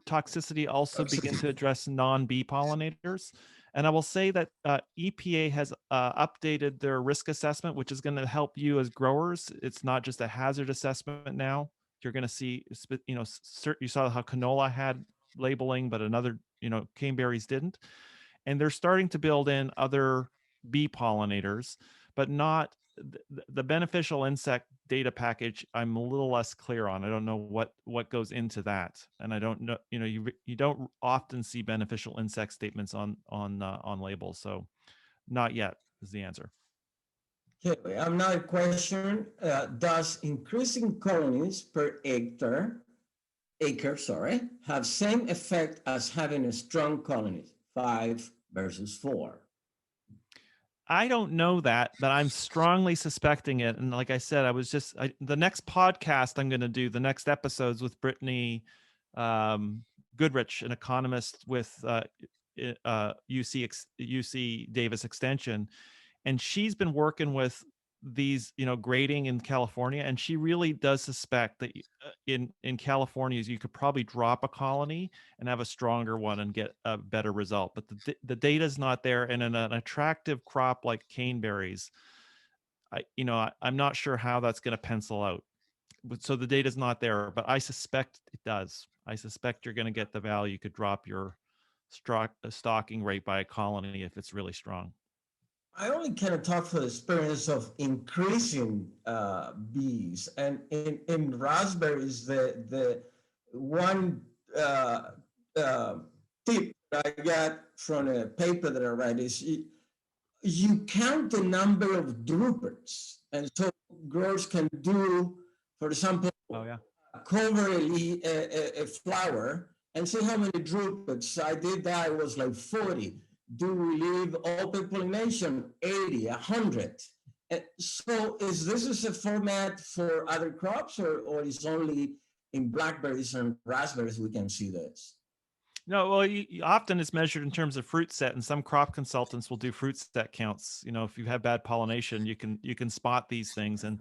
toxicity also begin to address non-bee pollinators? And I will say that EPA has updated their risk assessment, which is going to help you as growers. It's not just a hazard assessment now. You're going to see, you saw how canola had labeling, but another, caneberries didn't. And they're starting to build in other bee pollinators, but not the beneficial insect data package. I'm a little less clear on. I don't know what goes into that, and I don't know. You don't often see beneficial insect statements on labels, so not yet is the answer. Okay, another question: does increasing colonies per acre, have same effect as having a strong colony, 5 versus 4? I don't know that, but I'm strongly suspecting it. And like I said, the next podcast I'm going to do, the next episodes with Brittany Goodrich, an economist with UC Davis Extension, and she's been working with these, grading in California, and she really does suspect that in California you could probably drop a colony and have a stronger one and get a better result. But the data is not there, and in an attractive crop like caneberries, I'm not sure how that's going to pencil out. So the data is not there, but I suspect it does. I suspect you're going to get the value. You could drop your stocking rate by a colony if it's really strong. I only kind of talk for the experience of increasing bees, and in raspberries, the one tip that I got from a paper that I read is you count the number of drupers, and so growers can do, for example, Oh yeah, cover a flower and see how many drupers. I did that. It was like 40. Do we leave open pollination? 80, 100. So is this a format for other crops, or is only in blackberries and raspberries we can see this? no, well, often it's measured in terms of fruit set, and some crop consultants will do fruit set counts. If you have bad pollination, you can spot these things. And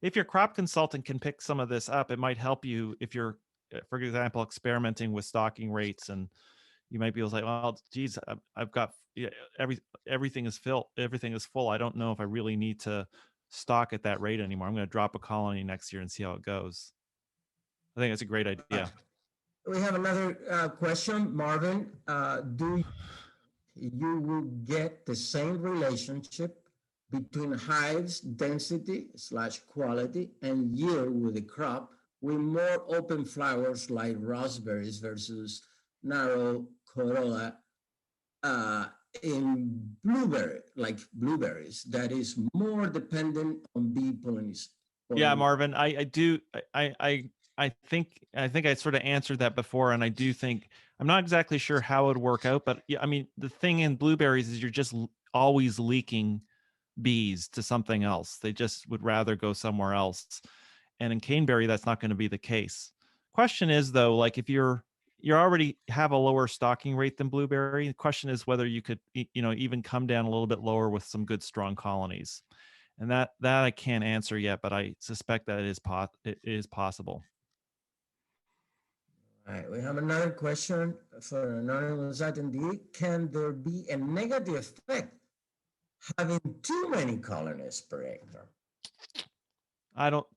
if your crop consultant can pick some of this up, it might help you if you're, for example, experimenting with stocking rates. And you might be able to say, well, geez, I've got everything is full. I don't know if I really need to stock at that rate anymore. I'm going to drop a colony next year and see how it goes. I think that's a great idea. We have another question, Marvin. Do you will get the same relationship between hives density/quality and yield with the crop with more open flowers like raspberries versus narrow corolla uh, in blueberries that is more dependent on bee pollination? Yeah, Marvin, I think I sort of answered that before, and I do think I'm not exactly sure how it would work out, but yeah, I mean, the thing in blueberries is you're just always leaking bees to something else. They just would rather go somewhere else. And in caneberry, that's not going to be the case. Question is though, like if you already have a lower stocking rate than blueberry, the question is whether you could, even come down a little bit lower with some good strong colonies. And that I can't answer yet, but I suspect that it is possible. All right, we have another question for an anonymous attendee. Can there be a negative effect having too many colonies per acre? I don't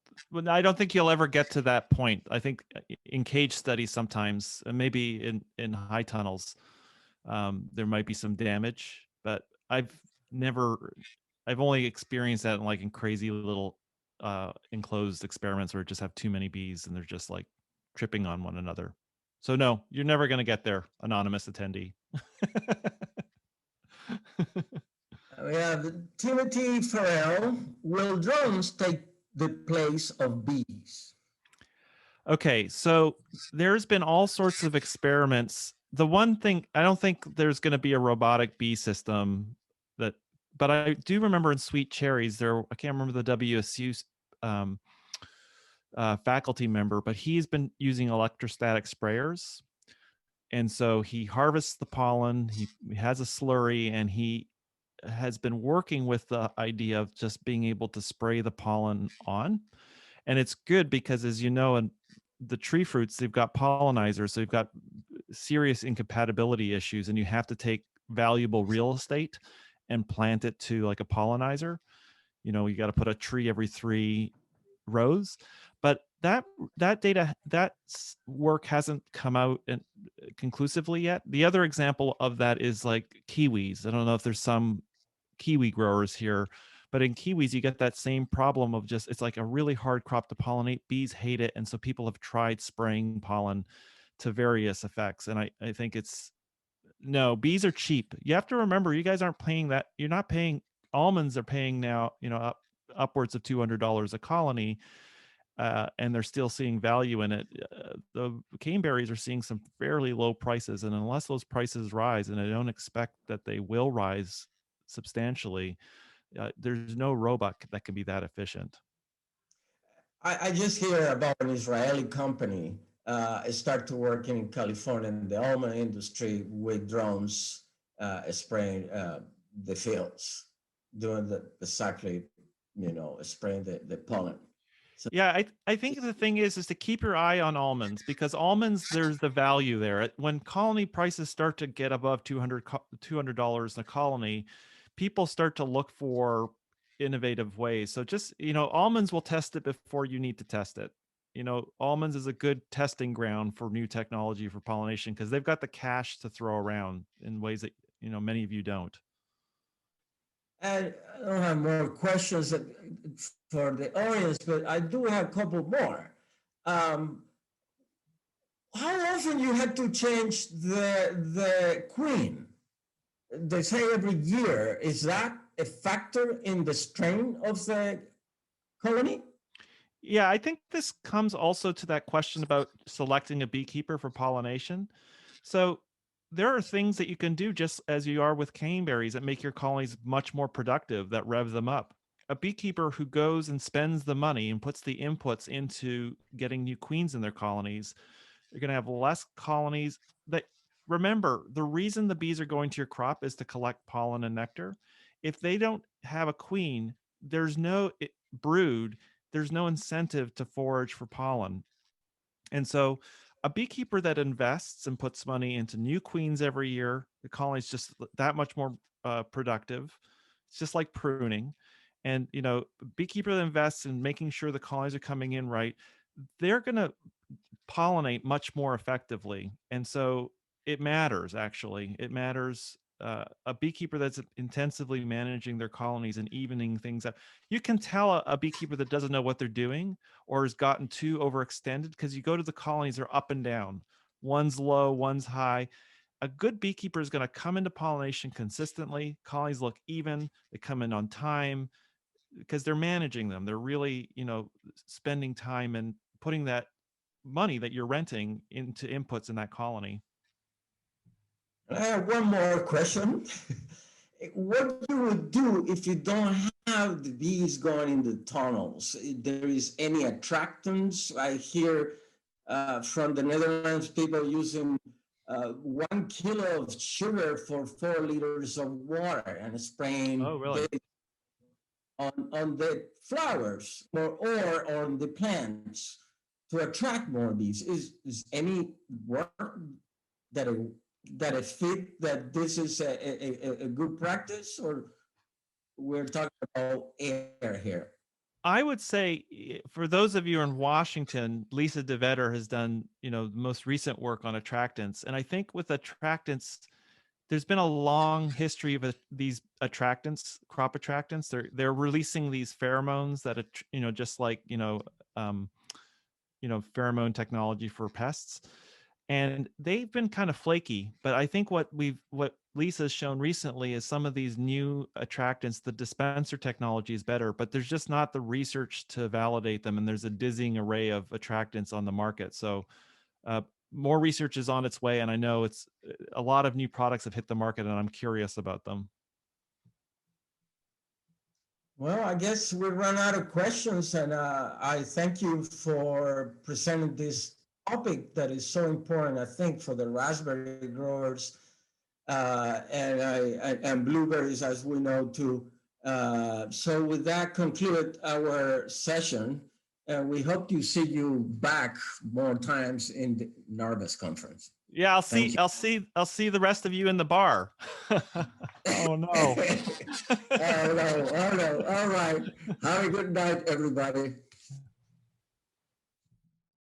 think you'll ever get to that point. I think in cage studies sometimes, maybe in high tunnels, there might be some damage, but I've only experienced that in crazy little enclosed experiments where it just have too many bees and they're just like tripping on one another. So no, you're never going to get there, anonymous attendee. We have Timothy Farrell. Will drones take the place of bees? Okay, so there's been all sorts of experiments. The one thing, I don't think there's going to be a robotic bee system but I do remember in Sweet Cherries, I can't remember the WSU faculty member, but he's been using electrostatic sprayers. And so he harvests the pollen, he has a slurry, and he has been working with the idea of just being able to spray the pollen on. And it's good because, as you know, in the tree fruits, they've got pollinizers, so they've got serious incompatibility issues, and you have to take valuable real estate and plant it to like a pollinizer. You got to put a tree every 3 rows. But that work hasn't come out conclusively yet. The other example of that is like kiwis. I don't know if there's some kiwi growers here, but in kiwis you get that same problem of just, it's like a really hard crop to pollinate. Bees hate it, and so people have tried spraying pollen to various effects. And I think no, bees are cheap. You have to remember, you guys aren't paying that. You're not paying. Almonds are paying now, upwards of $200 a colony, and they're still seeing value in it. The caneberries are seeing some fairly low prices, and unless those prices rise, and I don't expect that they will rise substantially, there's no robot that can be that efficient. I just hear about an Israeli company start to work in California in the almond industry with drones spraying the fields, doing exactly, spraying the pollen. So, yeah, I think the thing is to keep your eye on almonds, because almonds, there's the value there. When colony prices start to get above $200 a colony, people start to look for innovative ways. So just, almonds will test it before you need to test it. Almonds is a good testing ground for new technology for pollination because they've got the cash to throw around in ways that, many of you don't. And I don't have more questions for the audience, but I do have a couple more. How often you had to change the queen? They say every year. Is that a factor in the strain of the colony? Yeah, I think this comes also to that question about selecting a beekeeper for pollination. So there are things that you can do just as you are with caneberries that make your colonies much more productive, that rev them up. A beekeeper who goes and spends the money and puts the inputs into getting new queens in their colonies, you're going to have less colonies. That, remember, the reason the bees are going to your crop is to collect pollen and nectar. If they don't have a queen, there's no brood, there's no incentive to forage for pollen. And so a beekeeper that invests and puts money into new queens every year, the colony is just that much more productive. It's just like pruning. And, beekeeper that invests in making sure the colonies are coming in right, they're going to pollinate much more effectively. And so it matters, actually. It matters. A beekeeper that's intensively managing their colonies and evening things up. You can tell a beekeeper that doesn't know what they're doing or has gotten too overextended, because you go to the colonies, they're up and down. One's low, one's high. A good beekeeper is going to come into pollination consistently. Colonies look even. They come in on time because they're managing them. They're really, spending time and putting that money that you're renting into inputs in that colony. I have one more question. What you would do if you don't have the bees going in the tunnels? If there is any attractants? I hear from the Netherlands people using 1 kilo of sugar for 4 liters of water and spraying really? on the flowers or on the plants to attract more bees. Is any work that it fit that this is a good practice, or we're talking about air here? I would say, for those of you in Washington, Lisa DeVetter has done, the most recent work on attractants. And I think with attractants, there's been a long history of these attractants, crop attractants. They're releasing these pheromones that, just like, pheromone technology for pests. And they've been kind of flaky, but I think what Lisa's shown recently is some of these new attractants, the dispenser technology is better, but there's just not the research to validate them. And there's a dizzying array of attractants on the market. So more research is on its way. And I know it's a lot of new products have hit the market, and I'm curious about them. Well, I guess we run out of questions, and I thank you for presenting this topic that is so important, I think, for the raspberry growers and blueberries, as we know too. So with that, conclude our session, and we hope to see you back more times in the NARBA conference. Yeah, I'll see the rest of you in the bar. Oh no. Oh no. All right. Have a good night, everybody.